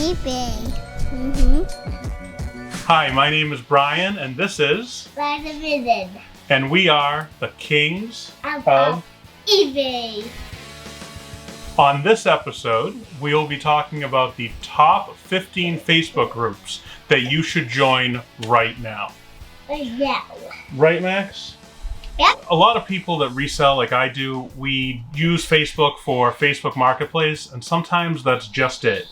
eBay. Hi, my name is Brian, and this is... RESELLING. And we are the kings of eBay. On this episode, we will be talking about the top 15 Facebook groups that you should join right now. Right, Max? Yep. A lot of people that resell like I do, we use Facebook for Facebook Marketplace, and sometimes that's just it.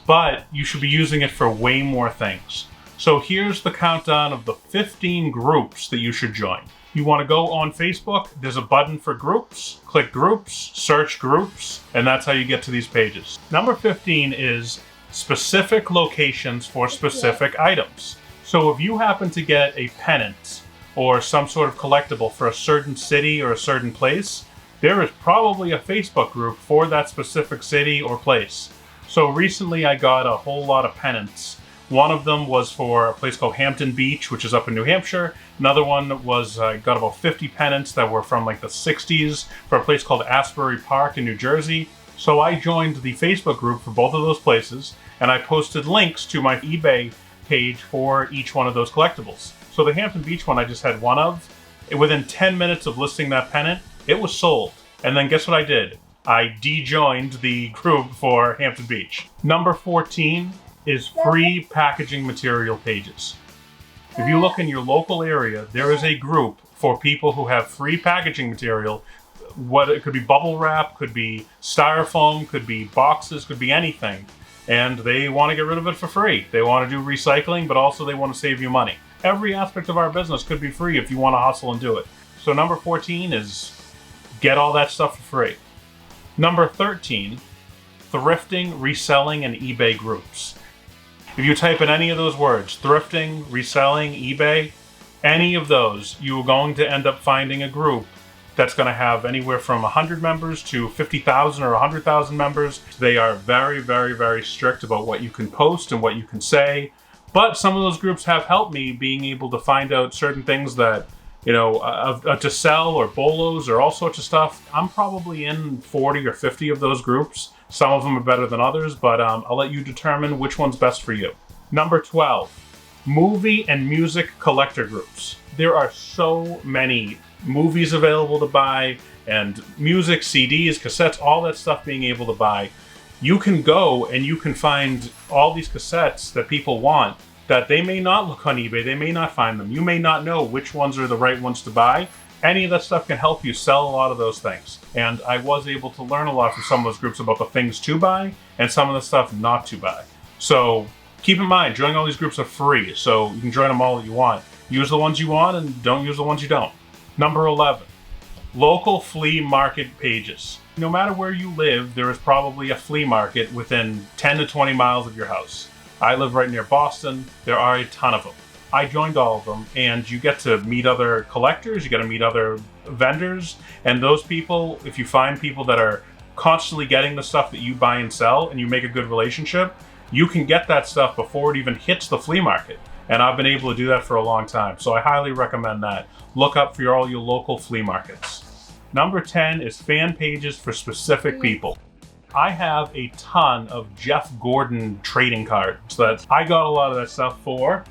But you should be using it for way more things. So here's the countdown of the 15 groups that you should join. You want to go on Facebook, there's a button for groups, click groups, search groups, and that's how you get to these pages. Number 15 is specific locations for specific items. So if you happen to get a pennant or some sort of collectible for a certain city or a certain place, there is probably a Facebook group for that specific city or place. So recently I got a whole lot of pennants. One of them was for a place called Hampton Beach, which is up in New Hampshire. Another one was, I got about 50 pennants that were from like the 60s for a place called Asbury Park in New Jersey. So I joined the Facebook group for both of those places, and I posted links to my eBay page for each one of those collectibles. So the Hampton Beach one I just had one of. Within 10 minutes of listing that pennant, it was sold. And then guess what I did? I de-joined the group for Hampton Beach. Number 14 is free packaging material pages. If you look in your local area, there is a group for people who have free packaging material. What it could be bubble wrap, could be styrofoam, could be boxes, could be anything. And they want to get rid of it for free. They want to do recycling, but also they want to save you money. Every aspect of our business could be free if you want to hustle and do it. So number 14 is get all that stuff for free. Number 13, thrifting, reselling, and eBay groups. If you type in any of those words, thrifting, reselling, eBay, any of those, you are going to end up finding a group that's going to have anywhere from 100 members to 50,000 or 100,000 members. They are very, very, very strict about what you can post and what you can say. But some of those groups have helped me being able to find out certain things that, to sell or bolos or all sorts of stuff. I'm probably in 40 or 50 of those groups. Some of them are better than others, but I'll let you determine which one's best for you. Number 12, movie and music collector groups. There are so many movies available to buy, and music, CDs, cassettes, all that stuff being able to buy. You can go and you can find all these cassettes that people want that they may not look on eBay, they may not find them. You may not know which ones are the right ones to buy. Any of that stuff can help you sell a lot of those things. And I was able to learn a lot from some of those groups about the things to buy and some of the stuff not to buy. So keep in mind, joining all these groups are free, so you can join them all that you want. Use the ones you want and don't use the ones you don't. Number 11, local flea market pages. No matter where you live, there is probably a flea market within 10 to 20 miles of your house. I live right near Boston. There are a ton of them. I joined all of them, and you get to meet other collectors, you get to meet other vendors, and those people, if you find people that are constantly getting the stuff that you buy and sell, and you make a good relationship, you can get that stuff before it even hits the flea market. And I've been able to do that for a long time, so I highly recommend that. Look up for all your local flea markets. Number 10 is fan pages for specific people. I have a ton of Jeff Gordon trading cards that I got a lot of that stuff for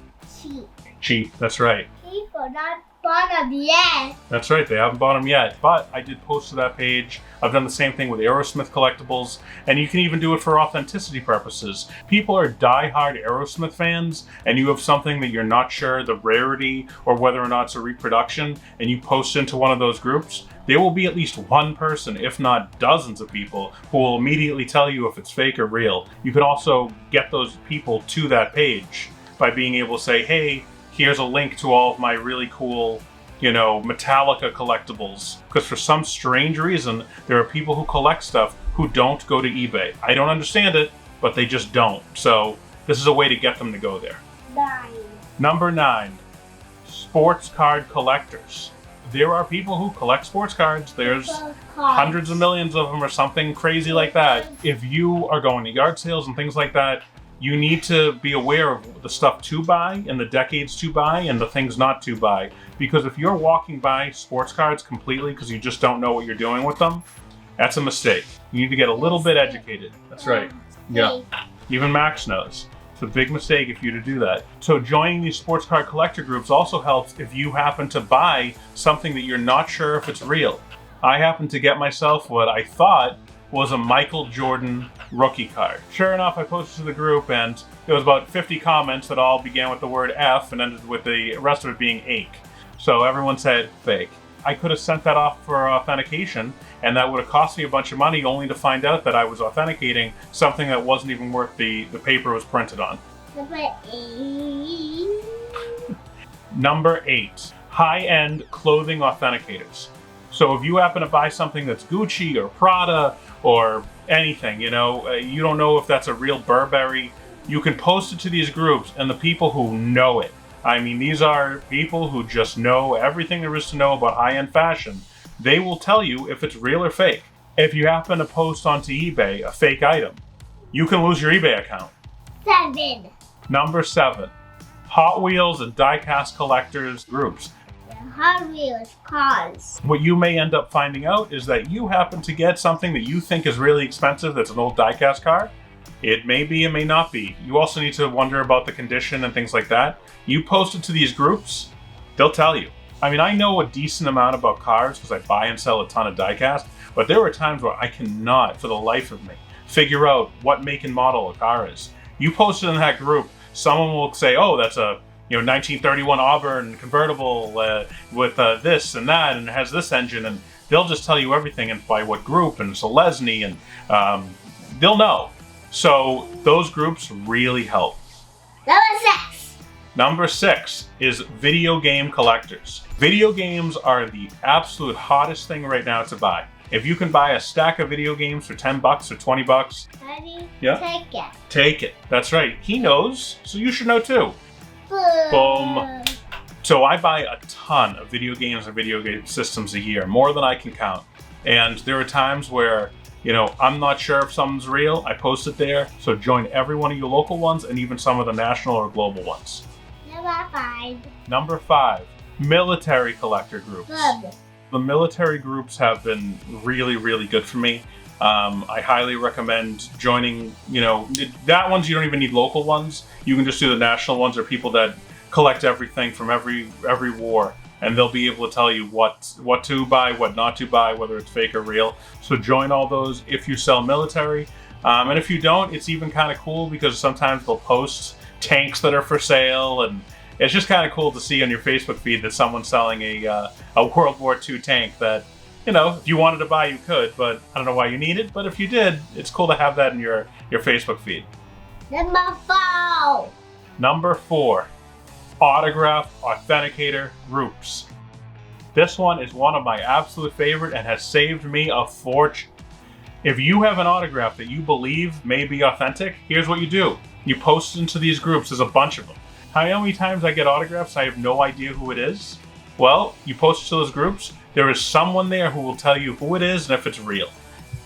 cheap, that's right. People not bought them yet. That's right, they haven't bought them yet, but I did post to that page. I've done the same thing with Aerosmith collectibles, and you can even do it for authenticity purposes. People are die-hard Aerosmith fans, and you have something that you're not sure the rarity or whether or not it's a reproduction, and you post into one of those groups, there will be at least one person, if not dozens of people, who will immediately tell you if it's fake or real. You can also get those people to that page by being able to say, hey, here's a link to all of my really cool, Metallica collectibles. Because for some strange reason, there are people who collect stuff who don't go to eBay. I don't understand it, but they just don't. So this is a way to get them to go there. 9. Number 9, sports card collectors. There are people who collect sports cards. There's hundreds of millions of them or something crazy like that. If you are going to yard sales and things like that, you need to be aware of the stuff to buy and the decades to buy and the things not to buy. Because if you're walking by sports cards completely because you just don't know what you're doing with them, that's a mistake. You need to get a little bit educated. That's right. Yeah. Even Max knows. It's a big mistake if you to do that. So joining these sports card collector groups also helps if you happen to buy something that you're not sure if it's real. I happened to get myself what I thought was a Michael Jordan rookie card. Sure enough, I posted to the group and there was about 50 comments that all began with the word F and ended with the rest of it being ache. So everyone said fake. I could have sent that off for authentication and that would have cost me a bunch of money only to find out that I was authenticating something that wasn't even worth the paper it was printed on. Number 8, high-end clothing authenticators. So if you happen to buy something that's Gucci or Prada or anything, you don't know if that's a real Burberry, you can post it to these groups and the people who know it. I mean, these are people who just know everything there is to know about high-end fashion. They will tell you if it's real or fake. If you happen to post onto eBay a fake item, you can lose your eBay account. 7. Number 7, Hot Wheels and die-cast collectors groups. The Hot Wheels cars. What you may end up finding out is that you happen to get something that you think is really expensive that's an old die-cast car. It may be, it may not be. You also need to wonder about the condition and things like that. You post it to these groups, they'll tell you. I mean, I know a decent amount about cars because I buy and sell a ton of die-cast, but there are times where I cannot, for the life of me, figure out what make and model a car is. You post it in that group, someone will say, oh, that's a 1931 Auburn convertible with this and that, and it has this engine, and they'll just tell you everything and by what group, and it's a Lesney, and they'll know. So those groups really help. Number 6 is video game collectors. Video games are the absolute hottest thing right now to buy. If you can buy a stack of video games for $10 or $20, Daddy, yeah, take it. Take it. That's right. He knows, so you should know too. Boom. So I buy a ton of video games and video game systems a year, more than I can count. And there are times where, I'm not sure if something's real. I post it there. So join every one of your local ones and even some of the national or global ones. Number 5. Number 5, military collector groups. Good. The military groups have been really, really good for me. I highly recommend joining, that ones you don't even need local ones. You can just do the national ones or people that collect everything from every war. And they'll be able to tell you what to buy, what not to buy, whether it's fake or real. So join all those if you sell military. And if you don't, it's even kind of cool because sometimes they'll post tanks that are for sale, and it's just kind of cool to see on your Facebook feed that someone's selling a World War II tank that, if you wanted to buy, you could, but I don't know why you need it. But if you did, it's cool to have that in your Facebook feed. Number 4. Number 4, autograph authenticator groups. This one is one of my absolute favorite and has saved me a fortune. If you have an autograph that you believe may be authentic, here's what you do. You post into these groups. There's a bunch of them. How many times I get autographs, I have no idea who it is? Well, you post to those groups. There is someone there who will tell you who it is and if it's real.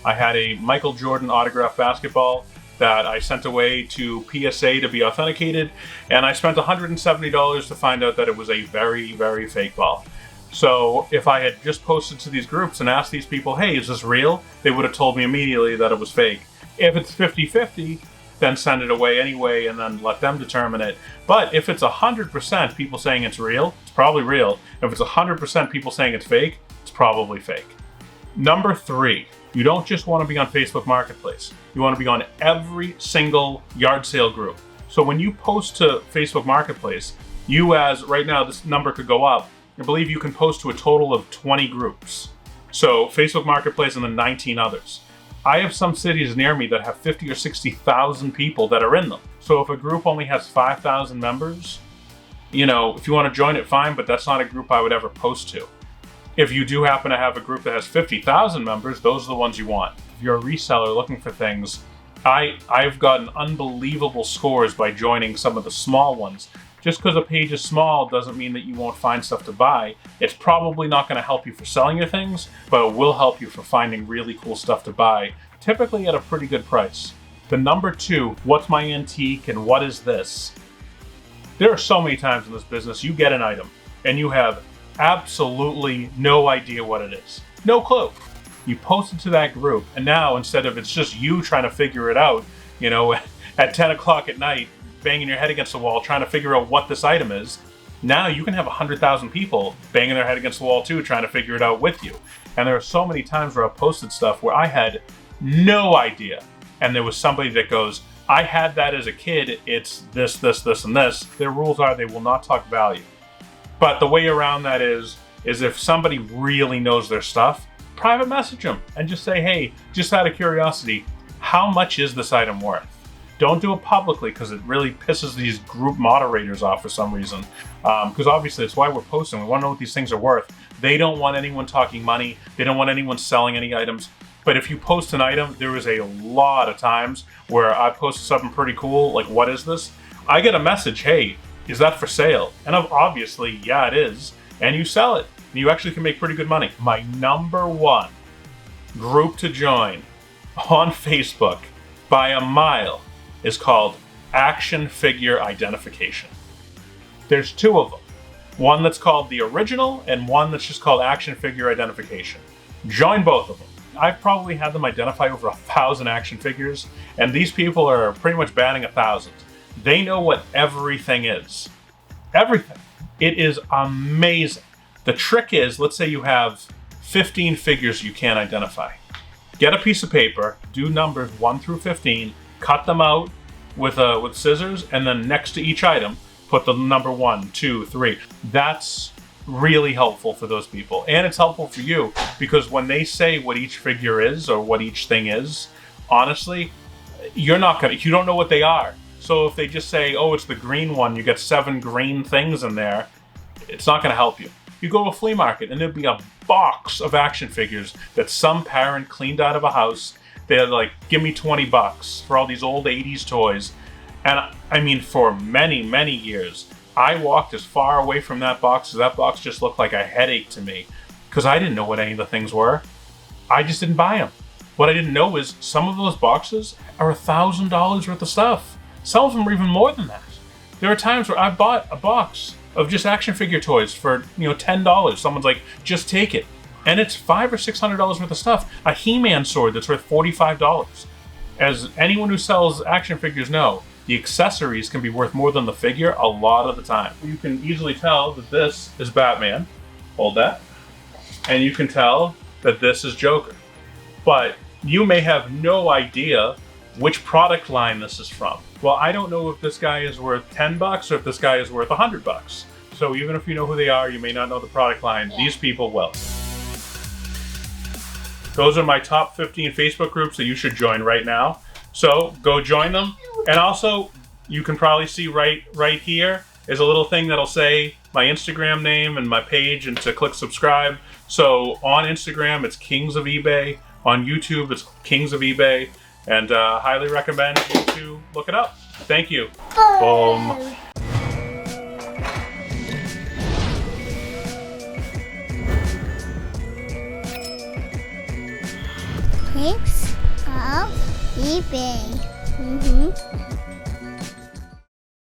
I had a Michael Jordan autographed basketball that I sent away to PSA to be authenticated, and I spent $170 to find out that it was a very, very fake ball. So if I had just posted to these groups and asked these people, hey, is this real? They would have told me immediately that it was fake. If it's 50-50, then send it away anyway and then let them determine it. But if it's 100% people saying it's real, it's probably real. If it's 100% people saying it's fake, it's probably fake. Number 3, you don't just want to be on Facebook Marketplace. You want to be on every single yard sale group. So when you post to Facebook Marketplace, right now this number could go up. I believe you can post to a total of 20 groups. So Facebook Marketplace and then 19 others. I have some cities near me that have 50 or 60,000 people that are in them. So if a group only has 5,000 members, if you want to join it, fine, but that's not a group I would ever post to. If you do happen to have a group that has 50,000 members, those are the ones you want. If you're a reseller looking for things, I've gotten unbelievable scores by joining some of the small ones. Just because a page is small doesn't mean that you won't find stuff to buy. It's probably not going to help you for selling your things, but it will help you for finding really cool stuff to buy, typically at a pretty good price. The number 2, what's my antique and what is this? There are so many times in this business you get an item and you have absolutely no idea what it is. No clue. You post it to that group, and now instead of it's just you trying to figure it out, at 10 o'clock at night, banging your head against the wall, trying to figure out what this item is. Now you can have 100,000 people banging their head against the wall too, trying to figure it out with you. And there are so many times where I've posted stuff where I had no idea. And there was somebody that goes, I had that as a kid, it's this, this, this, and this. Their rules are they will not talk value. But the way around that is if somebody really knows their stuff, private message them and just say, hey, just out of curiosity, how much is this item worth? Don't do it publicly because it really pisses these group moderators off for some reason. Because obviously it's why we're posting. We want to know what these things are worth. They don't want anyone talking money. They don't want anyone selling any items. But if you post an item, there is a lot of times where I posted something pretty cool, like what is this? I get a message, hey, is that for sale? And obviously, yeah, it is. And you sell it. And you actually can make pretty good money. My number one group to join on Facebook by a mile is called Action Figure Identification. There's two of them. One that's called the original and one that's just called Action Figure Identification. Join both of them. I've probably had them identify over 1,000 action figures, and these people are pretty much batting 1,000. They know what everything is. Everything. It is amazing. The trick is, let's say you have 15 figures you can't identify. Get a piece of paper, do numbers 1 through 15, cut them out with scissors, and then next to each item, put the number 1, 2, 3. That's really helpful for those people. And it's helpful for you because when they say what each figure is or what each thing is, honestly, you don't know what they are. So if they just say, oh, it's the green one, you get 7 green things in there, it's not going to help you. You go to a flea market and there'd be a box of action figures that some parent cleaned out of a house. They're like, give me $20 for all these old 80s toys. And I mean, for many, many years, I walked as far away from that box as that box just looked like a headache to me because I didn't know what any of the things were. I just didn't buy them. What I didn't know is some of those boxes are $1,000 worth of stuff. Some of them are even more than that. There are times where I bought a box of just action figure toys for $10. Someone's like, just take it. And it's $500 or $600 worth of stuff. A He-Man sword that's worth $45. As anyone who sells action figures know, the accessories can be worth more than the figure a lot of the time. You can easily tell that this is Batman. Hold that. And you can tell that this is Joker. But you may have no idea which product line this is from. Well, I don't know if this guy is worth $10 or if this guy is worth $100. So even if you know who they are, you may not know the product line. Yeah. These people will. Those are my top 15 Facebook groups that you should join right now. So go join them. And also, you can probably see right here is a little thing that'll say my Instagram name and my page and to click subscribe. So on Instagram, it's Kings of eBay. On YouTube, it's Kings of eBay. And highly recommend you to look it up. Thank you. Boom. Kings of eBay.